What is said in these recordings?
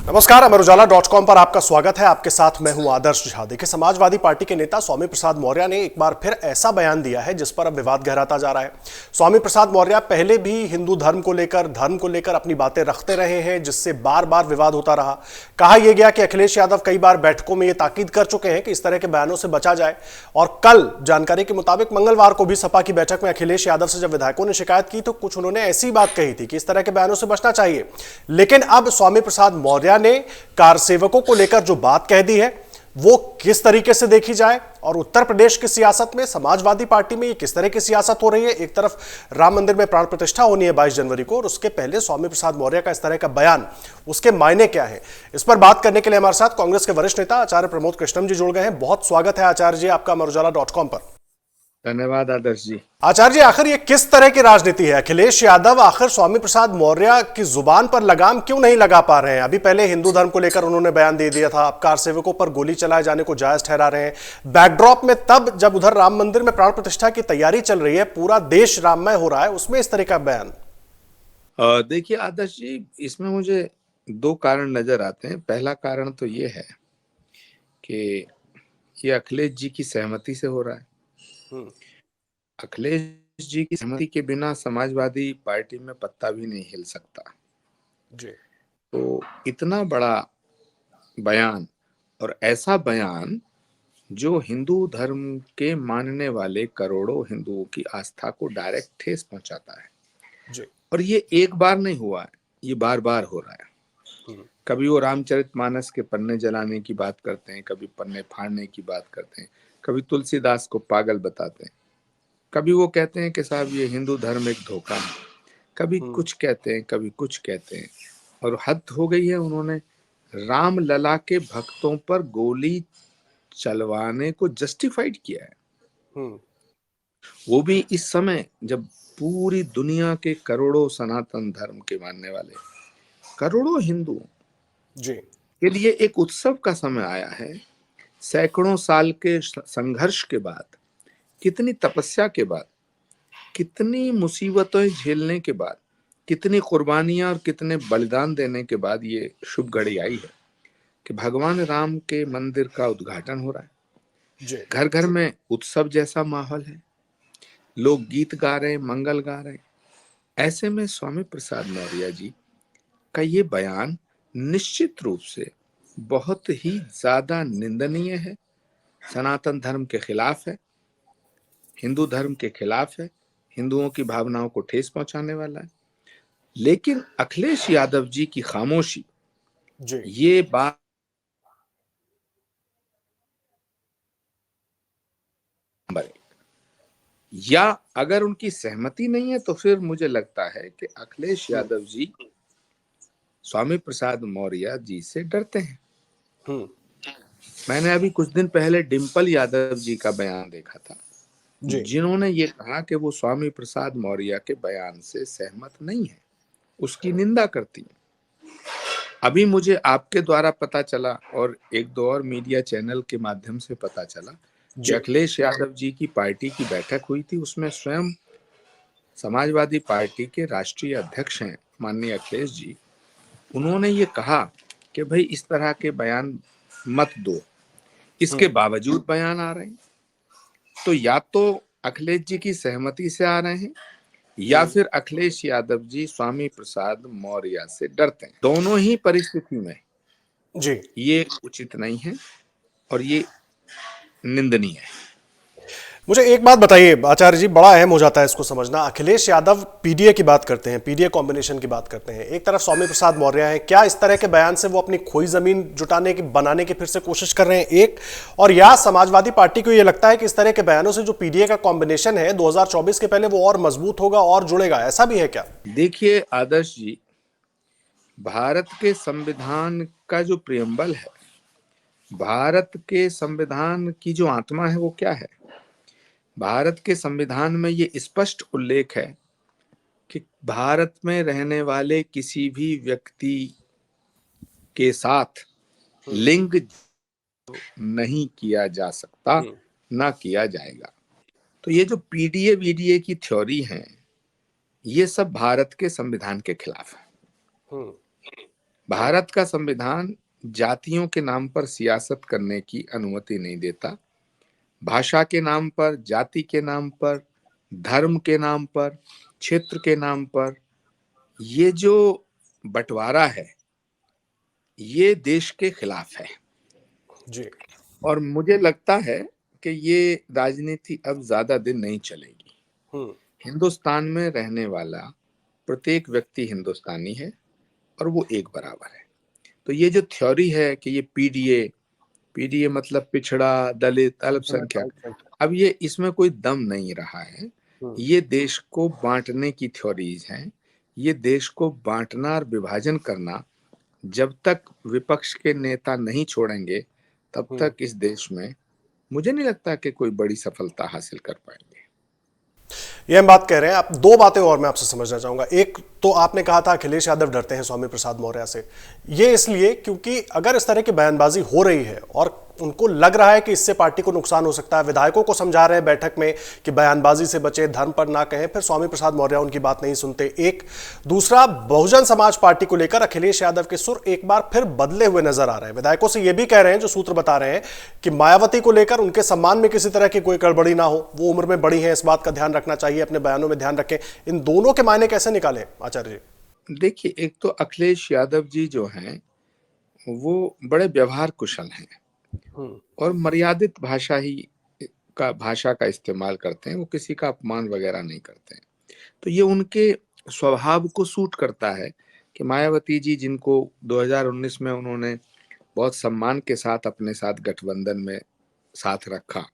नमस्कार, अमर उजाला.com पर आपका स्वागत है। आपके साथ मैं हूं आदर्श झा। देखिए, समाजवादी पार्टी के नेता स्वामी प्रसाद मौर्य ने एक बार फिर ऐसा बयान दिया है जिस पर अब विवाद गहराता जा रहा है। स्वामी प्रसाद मौर्य पहले भी हिंदू धर्म को लेकर अपनी बातें रखते रहे हैं, जिससे बार बार विवाद होता रहा। कहा यह गया कि अखिलेश यादव कई बार बैठकों में यह ताकीद कर चुके हैं कि इस तरह के बयानों से बचा जाए। और कल जानकारी के मुताबिक मंगलवार को भी सपा की बैठक में अखिलेश यादव से जब विधायकों ने शिकायत की तो कुछ उन्होंने ऐसी बात कही थी कि इस तरह के बयानों से बचना चाहिए। लेकिन अब स्वामी प्रसाद मौर्य ने कार सेवकों को लेकर जो बात कह दी है वो किस तरीके से देखी जाए, और उत्तर प्रदेश की सियासत में, समाजवादी पार्टी में ये किस तरह की सियासत हो रही है। एक तरफ राम मंदिर में प्राण प्रतिष्ठा होनी है 22 जनवरी को, और उसके पहले स्वामी प्रसाद मौर्य का इस तरह का बयान, उसके मायने क्या है। इस पर बात करने के लिए हमारे साथ कांग्रेस के वरिष्ठ नेता आचार्य प्रमोद कृष्णम जी जुड़ गए हैं। बहुत स्वागत है आचार्य जी आपका अमर उजाला.com पर। धन्यवाद आदर्श जी। आचार्य जी, आखिर ये किस तरह की राजनीति है? अखिलेश यादव आखिर स्वामी प्रसाद मौर्य की जुबान पर लगाम क्यों नहीं लगा पा रहे हैं? अभी पहले हिंदू धर्म को लेकर उन्होंने बयान दे दिया था, अब कार सेवकों पर गोली चलाए जाने को जायज ठहरा रहे हैं। बैकड्रॉप में तब जब उधर राम मंदिर में प्राण प्रतिष्ठा की तैयारी चल रही है, पूरा देश राममय हो रहा है, उसमें इस तरह का बयान। देखिए आदर्श जी, इसमें मुझे दो कारण नजर आते हैं। पहला कारण तो ये है कि ये अखिलेश जी की सहमति से हो रहा है। अखिलेश जी की सहमति के बिना समाजवादी पार्टी में पत्ता भी नहीं हिल सकता। जी। तो इतना बड़ा बयान, और ऐसा बयान जो हिंदू धर्म के मानने वाले करोड़ों हिंदुओं की आस्था को डायरेक्ट ठेस पहुंचाता है। जी। और ये एक बार नहीं हुआ है, ये बार बार हो रहा है। कभी वो रामचरितमानस के पन्ने जलाने की बात करते हैं, कभी पन्ने फाड़ने की बात करते हैं, कभी तुलसीदास को पागल बताते हैं, कभी वो कहते हैं कि साहब ये हिंदू धर्म एक धोखा है, कभी कुछ कहते हैं, कभी कुछ कहते हैं। और हद हो गई है, उन्होंने राम लला के भक्तों पर गोली चलवाने को जस्टिफाइड किया है। वो भी इस समय जब पूरी दुनिया के करोड़ों सनातन धर्म के मानने वाले, करोड़ों हिंदू जी। के लिए एक उत्सव का समय आया है। सैकड़ों साल के संघर्ष के बाद, कितनी तपस्या के बाद, कितनी मुसीबतें झेलने के बाद, कितनी कुर्बानियां और कितने बलिदान देने के बाद ये शुभ घड़ी आई है कि भगवान राम के मंदिर का उद्घाटन हो रहा है। जी। घर घर में उत्सव जैसा माहौल है, लोग गीत गा रहे हैं, मंगल गा रहे हैं। ऐसे में स्वामी प्रसाद मौर्य जी का ये बयान निश्चित रूप से बहुत ही ज्यादा निंदनीय है, सनातन धर्म के खिलाफ है, हिंदू धर्म के खिलाफ है, हिंदुओं की भावनाओं को ठेस पहुंचाने वाला है। लेकिन अखिलेश यादव जी की खामोशी जी। ये बात नंबर एक। या अगर उनकी सहमति नहीं है तो फिर मुझे लगता है कि अखिलेश यादव जी स्वामी प्रसाद मौर्य जी से डरते हैं। मैंने अभी कुछ दिन पहले डिम्पल यादव जी का बयान देखा था, जी। जिन्होंने ये कहा कि वो स्वामी प्रसाद मौर्य के बयान से सहमत नहीं है, उसकी निंदा करती है। अभी मुझे आपके द्वारा पता चला और एक दो और मीडिया चैनल के माध्यम से पता चला कि जी। अखिलेश यादव जी की पार्टी की बैठक हुई थी। उसमें स्वयं समाजवादी पार्टी के राष्ट्रीय अध्यक्ष हैं माननीय अखिलेश जी, उन्होंने ये कहा कि भाई इस तरह के बयान मत दो। इसके बावजूद बयान आ रहे हैं, तो या तो अखिलेश जी की सहमति से आ रहे हैं या फिर अखिलेश यादव जी स्वामी प्रसाद मौर्य से डरते हैं। दोनों ही परिस्थिति में जी। ये उचित नहीं है और ये निंदनीय है। मुझे एक बात बताइए आचार्य जी, बड़ा अहम हो जाता है इसको समझना। अखिलेश यादव पीडीए की बात करते हैं, पीडीए कॉम्बिनेशन की बात करते हैं, एक तरफ स्वामी प्रसाद मौर्य है। क्या इस तरह के बयान से वो अपनी खोई जमीन जुटाने की, बनाने की फिर से कोशिश कर रहे हैं? एक और या समाजवादी पार्टी को ये लगता है कि इस तरह के बयानों से जो पीडीए का कॉम्बिनेशन है 2024 के पहले वो और मजबूत होगा और जुड़ेगा, ऐसा भी है क्या? देखिए आदर्श जी, भारत के संविधान का जो प्रियम्बल है, भारत के संविधान की जो आत्मा है वो क्या है? भारत के संविधान में ये स्पष्ट उल्लेख है कि भारत में रहने वाले किसी भी व्यक्ति के साथ लिंग नहीं किया जा सकता, ना किया जाएगा। तो ये जो पीडीए वीडीए की थ्योरी है, ये सब भारत के संविधान के खिलाफ है। भारत का संविधान जातियों के नाम पर सियासत करने की अनुमति नहीं देता। भाषा के नाम पर, जाति के नाम पर, धर्म के नाम पर, क्षेत्र के नाम पर ये जो बंटवारा है, ये देश के खिलाफ है। जी। और मुझे लगता है कि ये राजनीति अब ज्यादा दिन नहीं चलेगी। हम्म। हिंदुस्तान में रहने वाला प्रत्येक व्यक्ति हिंदुस्तानी है और वो एक बराबर है। तो ये जो थ्योरी है कि ये पीडीए, पीडीए मतलब पिछड़ा, दलित, अल्पसंख्यक, अब ये इसमें कोई दम नहीं रहा है। ये देश को बांटने की थ्योरीज हैं। ये देश को बांटना और विभाजन करना जब तक विपक्ष के नेता नहीं छोड़ेंगे तब तक इस देश में मुझे नहीं लगता कि कोई बड़ी सफलता हासिल कर पाएंगे। ये हम बात कह रहे हैं। आप दो बातें और मैं आपसे समझना चाहूंगा। एक तो आपने कहा था अखिलेश यादव डरते हैं स्वामी प्रसाद मौर्य से। ये इसलिए क्योंकि अगर इस तरह की बयानबाजी हो रही है और उनको लग रहा है कि इससे पार्टी को नुकसान हो सकता है, विधायकों को समझा रहे हैं बैठक में कि बयानबाजी से बचे, धर्म पर ना कहें, फिर स्वामी प्रसाद मौर्य उनकी बात नहीं सुनते। एक दूसरा, बहुजन समाज पार्टी को लेकर अखिलेश यादव के सुर एक बार फिर बदले हुए नजर आ रहे हैं। विधायकों से यह भी कह रहे हैं, जो सूत्र बता रहे हैं, कि मायावती को लेकर उनके सम्मान में किसी तरह की कोई गड़बड़ी ना हो, वो उम्र में बड़ी है, इस बात का ध्यान रखना चाहिए, अपने बयानों में ध्यान रखें। इन दोनों के मायने कैसे निकालें आचार्य जी? देखिए, एक तो अखिलेश यादव जी जो हैं वो बड़े व्यवहार कुशल हैं और मर्यादित भाषा का इस्तेमाल करते हैं। वो किसी का अपमान वगैरह नहीं करते हैं। तो ये उनके स्वभाव को सूट करता है कि मायावती जी, जिनको 2019 में उन्होंने बहुत सम्मान के साथ अपने साथ गठबंधन में साथ रखा,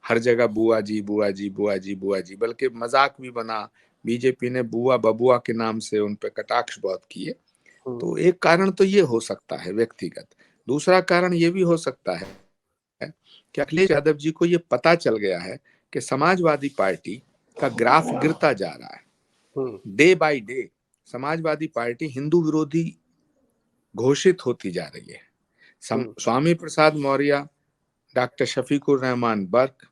हर जगह बुआ जी बुआ जी बुआ जी बुआ जी, बल्कि मजाक भी बना, बीजेपी ने बुआ बबुआ के नाम से उन पे कटाक्ष बहुत किए। तो एक कारण तो ये हो सकता है व्यक्तिगत। दूसरा कारण ये भी हो सकता है कि अखिलेश यादव जी को ये पता चल गया है कि समाजवादी पार्टी का ग्राफ गिरता जा रहा है। Day by day Samajwadi party Hindu विरोधी घोषित होती जा रही है। स्वामी प्रसाद मौर्य, डॉक्टर शफीकुर रहमान बर्क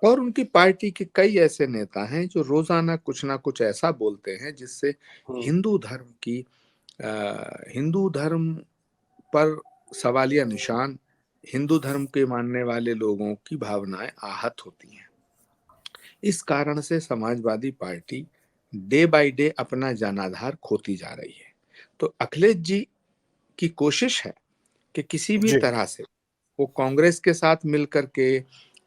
और उनकी पार्टी के कई ऐसे नेता हैं जो रोजाना कुछ ना कुछ ऐसा बोलते हैं जिससे हिंदू धर्म की हिंदू धर्म पर सवालिया निशान, हिंदू धर्म के मानने वाले लोगों की भावनाएं आहत होती हैं। इस कारण से Samajwadi party day by day अपना जनाधार खोती जा रही है। तो अखिलेश जी की कोशिश है कि किसी भी तरह से वो कांग्रेस के साथ मिलकर के,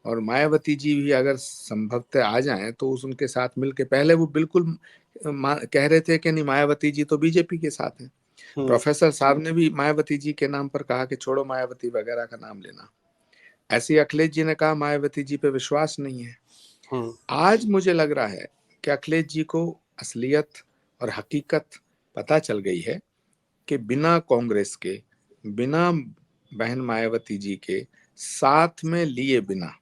और मायावती जी भी अगर संभवतः आ जाएं तो उनके साथ मिलकर, पहले वो बिल्कुल कह रहे थे कि नहीं मायावती जी तो बीजेपी के साथ हैं। प्रोफेसर साहब ने भी मायावती जी के नाम पर कहा कि छोड़ो मायावती वगैरह का नाम लेना। ऐसे ही अखिलेश जी ने कहा मायावती जी पे विश्वास नहीं है। आज मुझे लग रहा है कि अखिलेश जी को असलियत और हकीकत पता चल गई है कि बिना कांग्रेस के, बिना बहन मायावती जी के साथ में लिए बिना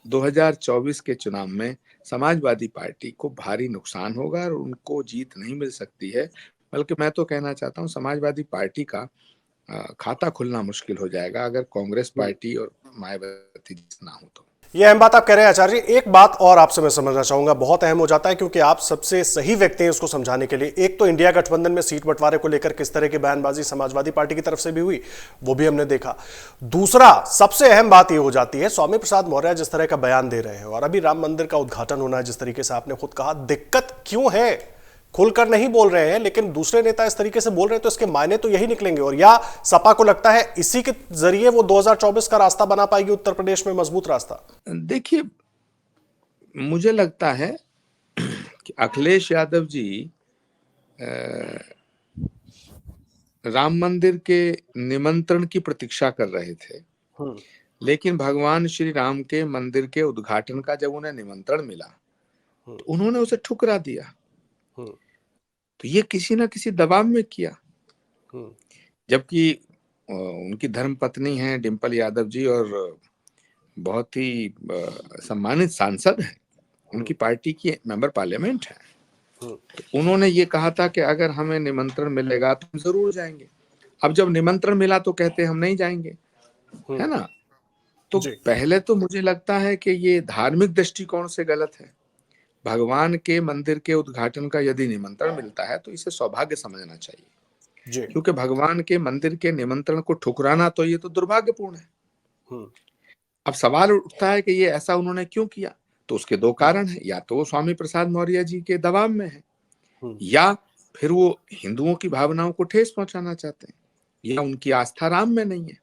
2024 के चुनाव में समाजवादी पार्टी को भारी नुकसान होगा और उनको जीत नहीं मिल सकती है। बल्कि मैं तो कहना चाहता हूं समाजवादी पार्टी का खाता खुलना मुश्किल हो जाएगा अगर कांग्रेस पार्टी और मायावती ना हो तो। ये अहम बात आप कह रहे हैं आचार्य जी। एक बात और आपसे मैं समझना चाहूंगा, बहुत अहम हो जाता है क्योंकि आप सबसे सही व्यक्ति हैं उसको समझाने के लिए। एक तो इंडिया गठबंधन में सीट बंटवारे को लेकर किस तरह की बयानबाजी समाजवादी पार्टी की तरफ से भी हुई, वो भी हमने देखा। दूसरा, सबसे अहम बात ये हो जाती है, स्वामी प्रसाद मौर्य जिस तरह का बयान दे रहे हैं और अभी राम मंदिर का उद्घाटन होना है, जिस तरीके से आपने खुद कहा, दिक्कत क्यों है? खुलकर नहीं बोल रहे हैं, लेकिन दूसरे नेता इस तरीके से बोल रहे हैं तो इसके मायने तो यही निकलेंगे। और या सपा को लगता है इसी के जरिए वो 2024 का रास्ता बना पाएगी, उत्तर प्रदेश में मजबूत रास्ता? देखिए, मुझे लगता है कि अखिलेश यादव जी राम मंदिर के निमंत्रण की प्रतीक्षा कर रहे थे, लेकिन भगवान श्री राम के मंदिर के उद्घाटन का जब उन्हें निमंत्रण मिला तो उन्होंने उसे ठुकरा दिया। तो ये किसी ना किसी दबाव में किया। जबकि उनकी धर्म पत्नी हैं डिंपल यादव जी और बहुत ही सम्मानित सांसद हैं, उनकी पार्टी की मेंबर पार्लियामेंट है। तो उन्होंने ये कहा था कि अगर हमें निमंत्रण मिलेगा तो हम जरूर जाएंगे। अब जब निमंत्रण मिला तो कहते हम नहीं जाएंगे, है ना? तो पहले तो मुझे लगता है कि ये धार्मिक दृष्टिकोण से गलत है। भगवान के मंदिर के उद्घाटन का यदि निमंत्रण मिलता है तो इसे सौभाग्य समझना चाहिए। जी। क्योंकि भगवान के मंदिर के निमंत्रण को ठुकराना तो ये तो दुर्भाग्यपूर्ण है। हम्म। अब सवाल उठता है कि ये ऐसा उन्होंने क्यों किया? तो उसके दो कारण हैं, या तो वो स्वामी प्रसाद मौर्य जी के दबाव में है, हम्म। या फिर वो हिंदुओं की भावनाओं को ठेस पहुंचाना चाहते हैं, या उनकी आस्था राम में नहीं है।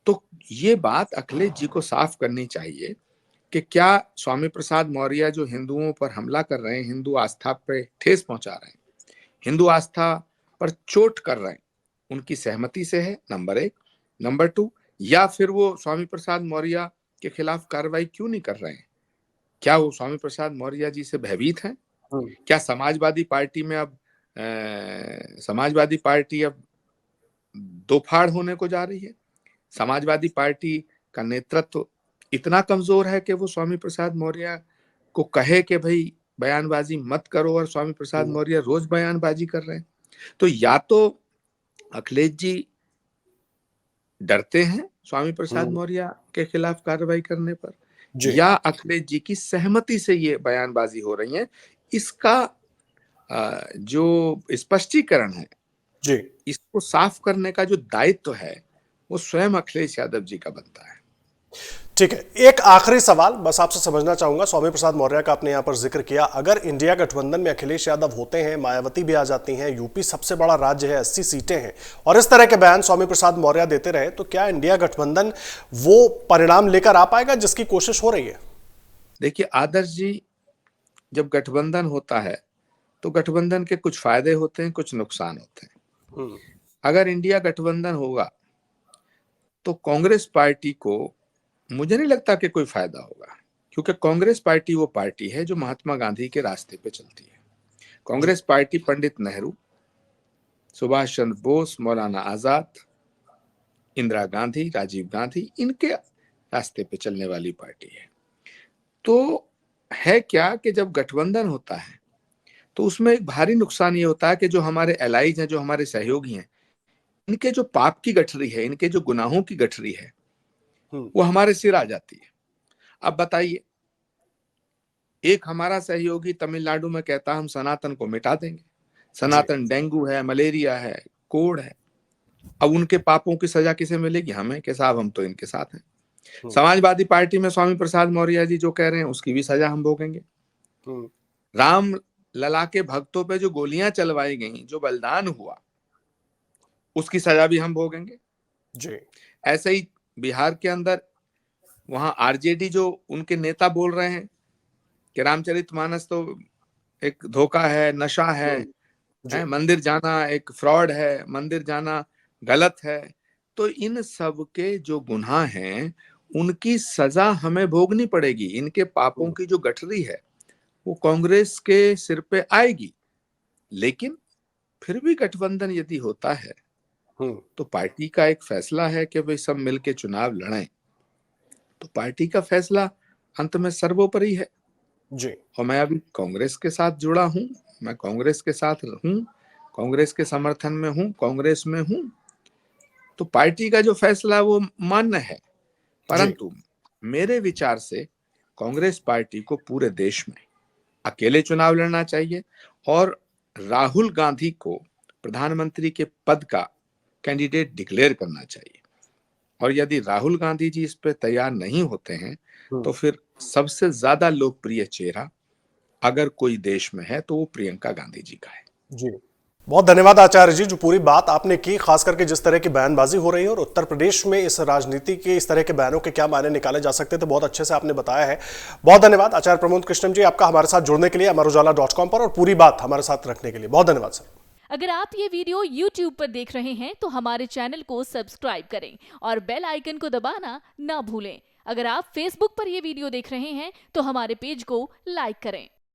तो ये बात अखिलेश जी को साफ करनी चाहिए कि क्या स्वामी प्रसाद मौर्य जो हिंदुओं पर हमला कर रहे हैं, हिंदू आस्था पे ठेस पहुंचा रहे हैं, हिंदू आस्था पर चोट कर रहे हैं, उनकी सहमति से है, नंबर एक। नंबर टू, या फिर वो स्वामी प्रसाद मौर्य के खिलाफ कार्रवाई क्यों नहीं कर रहे हैं? क्या वो स्वामी प्रसाद मौर्य जी से भयभीत हैं? हम्म। क्या समाजवादी पार्टी में अब समाजवादी पार्टी अब दो फाड़ होने को जा रही है? समाजवादी पार्टी का नेतृत्व इतना कमजोर है कि वो स्वामी प्रसाद मौर्य को कहे कि भाई बयानबाजी मत करो, और स्वामी प्रसाद हम्म। मौर्य रोज बयानबाजी कर रहे हैं। तो या तो अखिलेश जी डरते हैं स्वामी प्रसाद हम्म। मौर्य के खिलाफ कार्रवाई करने पर, जी। या अखिलेश जी की सहमति से ये बयानबाजी हो रही है। इसका जो स्पष्टीकरण है, जी। इसको साफ करने का जो दायित्व है, वो स्वयं अखिलेश यादव जी का बनता है। ठीक है, एक आखिरी सवाल बस आपसे समझना चाहूंगा। स्वामी प्रसाद मौर्य का आपने यहां पर जिक्र किया, अगर इंडिया गठबंधन में अखिलेश यादव होते हैं, मायावती भी आ जाती हैं, यूपी सबसे बड़ा राज्य है, 80 सीटें हैं, और इस तरह के बयान स्वामी प्रसाद मौर्य देते रहे, तो क्या इंडिया गठबंधन वो परिणाम लेकर आ पाएगा जिसकी कोशिश हो रही है? देखिए आदर्श जी, जब गठबंधन होता है तो गठबंधन के कुछ फायदे होते हैं, कुछ नुकसान होते हैं। अगर इंडिया गठबंधन होगा तो कांग्रेस पार्टी को मुझे नहीं लगता कि कोई फायदा होगा, क्योंकि कांग्रेस पार्टी वो पार्टी है जो महात्मा गांधी के रास्ते पे चलती है। कांग्रेस पार्टी पंडित नेहरू, सुभाष चंद्र बोस, मौलाना आजाद, इंदिरा गांधी, राजीव गांधी, इनके रास्ते पे चलने वाली पार्टी है। तो है क्या कि जब गठबंधन होता है तो उसमें एक भारी नुकसान ये होता है कि जो हमारे एलाइज हैं, जो हमारे सहयोगी हैं, इनके जो पाप की गठरी है, इनके जो गुनाहों की गठरी है, वो हमारे सिर आ जाती है। अब बताइए, एक हमारा सहयोगी तमिलनाडु में कहता हम सनातन को मिटा देंगे, सनातन डेंगू है, मलेरिया है, कोढ़ है। अब उनके पापों की सजा किसे मिलेगी? हमें, कि साहब हम तो इनके साथ हैं। समाजवादी पार्टी में स्वामी प्रसाद मौर्य जी जो कह रहे हैं उसकी भी सजा हम भोगेंगे। राम लला के भक्तों पे जो गोलियां चलवाई गई, जो बलिदान हुआ, उसकी सजा भी हम भोगेंगे जी। ऐसे ही बिहार के अंदर वहां आरजेडी जो उनके नेता बोल रहे हैं कि रामचरितमानस तो एक धोखा है, नशा है, मंदिर जाना एक फ्रॉड है, मंदिर जाना गलत है। तो इन सब के जो गुनाह हैं उनकी सजा हमें भोगनी पड़ेगी। इनके पापों की जो गठरी है वो कांग्रेस के सिर पे आएगी। लेकिन फिर भी गठबंधन यदि होता है तो पार्टी का एक फैसला है कि वे सब मिलके चुनाव लड़ें, तो पार्टी का फैसला अंत में सर्वोपरि है। जी। और मैं अभी कांग्रेस के साथ जुड़ा हूं, मैं कांग्रेस के साथ हूं, कांग्रेस के समर्थन में हूं, कांग्रेस में हूं। तो पार्टी का जो फैसला वो मान्य है, परंतु मेरे विचार से कांग्रेस पार्टी को पूरे देश में अकेले चुनाव लड़ना चाहिए और राहुल गांधी को प्रधानमंत्री के पद का कैंडिडेट डिक्लेयर करना चाहिए। और यदि राहुल गांधी जी इस पे तैयार नहीं होते हैं तो फिर सबसे ज्यादा लोकप्रिय चेहरा अगर कोई देश में है तो वो प्रियंका गांधी जी का है। जी, बहुत धन्यवाद आचार्य जी, जो पूरी बात आपने की, खास करके जिस तरह की बयानबाजी हो रही है और उत्तर प्रदेश में इस राजनीति के इस तरह के बयानों के क्या मायने निकाले जा सकते थे, बहुत अच्छे से आपने बताया है। बहुत धन्यवाद आचार्य प्रमोद कृष्णम जी, आपका हमारे साथ जुड़ने के लिए, अमरुजाला.com पर, और पूरी बात हमारे साथ रखने के लिए बहुत धन्यवाद सर। अगर आप ये वीडियो YouTube पर देख रहे हैं तो हमारे चैनल को सब्सक्राइब करें और बेल आइकन को दबाना ना भूलें। अगर आप Facebook पर ये वीडियो देख रहे हैं तो हमारे पेज को लाइक करें।